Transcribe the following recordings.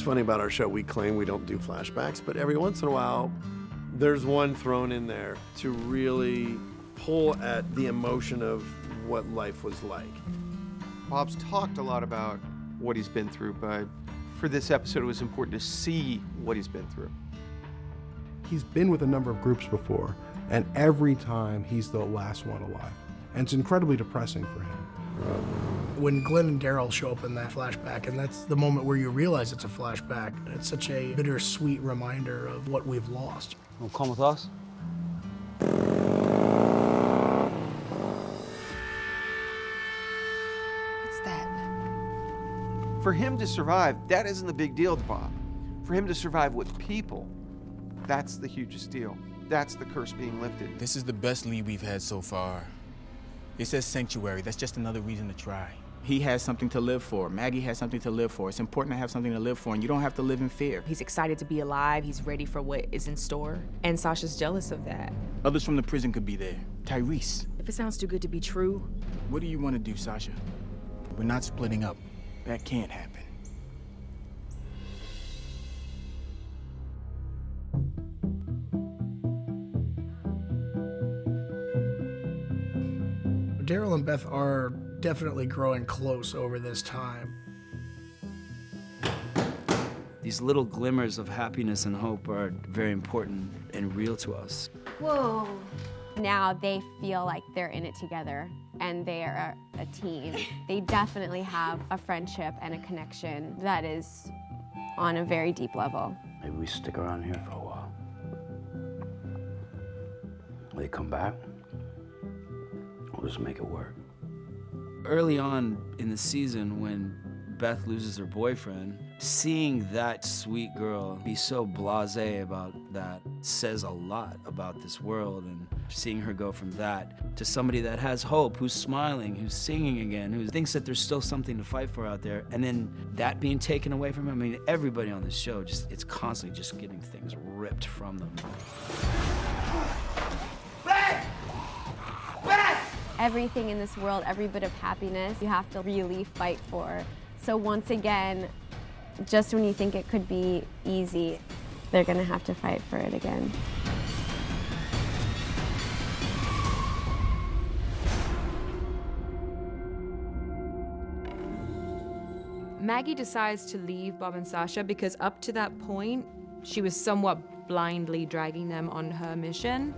funny about our show. We claim we don't do flashbacks, but every once in a while, there's one thrown in there to really pull at the emotion of what life was like. Bob's talked a lot about what he's been through, but for this episode, it was important to see what he's been through. He's been with a number of groups before, and every time he's the last one alive. And it's incredibly depressing for him. When Glenn and Daryl show up in that flashback, and that's the moment where you realize it's a flashback, it's such a bittersweet reminder of what we've lost. Wanna come with us? What's that? For him to survive, that isn't the big deal to Bob. For him to survive with people, that's the hugest deal. That's the curse being lifted. This is the best lead we've had so far. It says sanctuary. That's just another reason to try. He has something to live for. Maggie has something to live for. It's important to have something to live for, and you don't have to live in fear. He's excited to be alive. He's ready for what is in store. And Sasha's jealous of that. Others from the prison could be there. Tyrese. If it sounds too good to be true. What do you want to do, Sasha? We're not splitting up. That can't happen. Daryl and Beth are definitely growing close over this time. These little glimmers of happiness and hope are very important and real to us. Whoa. Now they feel like they're in it together and they are a team. They definitely have a friendship and a connection that is on a very deep level. Maybe we stick around here for a while. They come back, we'll just make it work. Early on in the season, when Beth loses her boyfriend, seeing that sweet girl be so blasé about that says a lot about this world, and seeing her go from that to somebody that has hope, who's smiling, who's singing again, who thinks that there's still something to fight for out there, and then that being taken away from him. I mean, everybody on this show, it's constantly just getting things ripped from them. Everything in this world, every bit of happiness, you have to really fight for. So once again, just when you think it could be easy, they're gonna have to fight for it again. Maggie decides to leave Bob and Sasha because up to that point, she was somewhat blindly dragging them on her mission.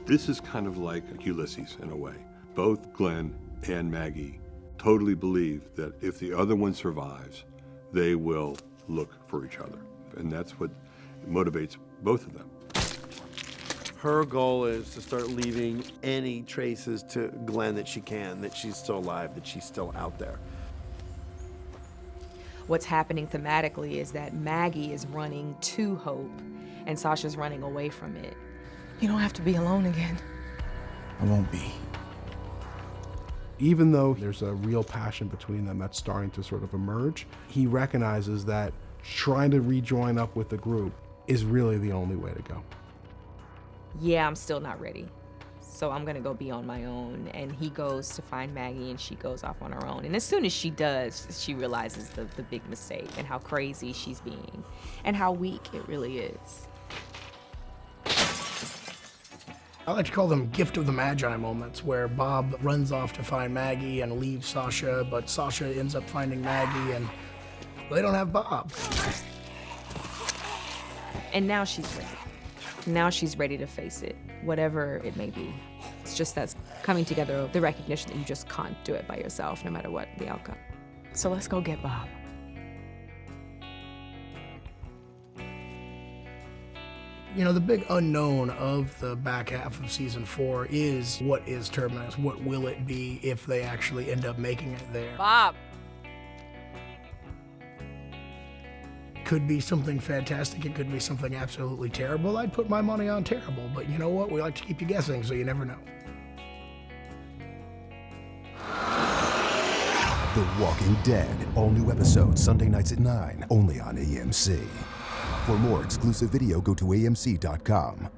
This is kind of like Ulysses in a way. Both Glenn and Maggie totally believe that if the other one survives, they will look for each other. And that's what motivates both of them. Her goal is to start leaving any traces to Glenn that she can, that she's still alive, that she's still out there. What's happening thematically is that Maggie is running to hope and Sasha's running away from it. You don't have to be alone again. I won't be. Even though there's a real passion between them that's starting to sort of emerge, he recognizes that trying to rejoin up with the group is really the only way to go. Yeah, I'm still not ready. So I'm gonna go be on my own. And he goes to find Maggie and she goes off on her own. And as soon as she does, she realizes the big mistake and how crazy she's being and how weak it really is. I like to call them gift of the Magi moments, where Bob runs off to find Maggie and leaves Sasha, but Sasha ends up finding Maggie and they don't have Bob. And now she's ready. Now she's ready to face it, whatever it may be. It's just that's coming together, the recognition that you just can't do it by yourself, no matter what the outcome. So let's go get Bob. You know, the big unknown of the back half of season 4 is what is Terminus? What will it be if they actually end up making it there? Bob! Could be something fantastic, it could be something absolutely terrible. I'd put my money on terrible, but you know what? We like to keep you guessing, so you never know. The Walking Dead. All new episodes Sunday nights at 9, only on AMC. For more exclusive video, go to AMC.com.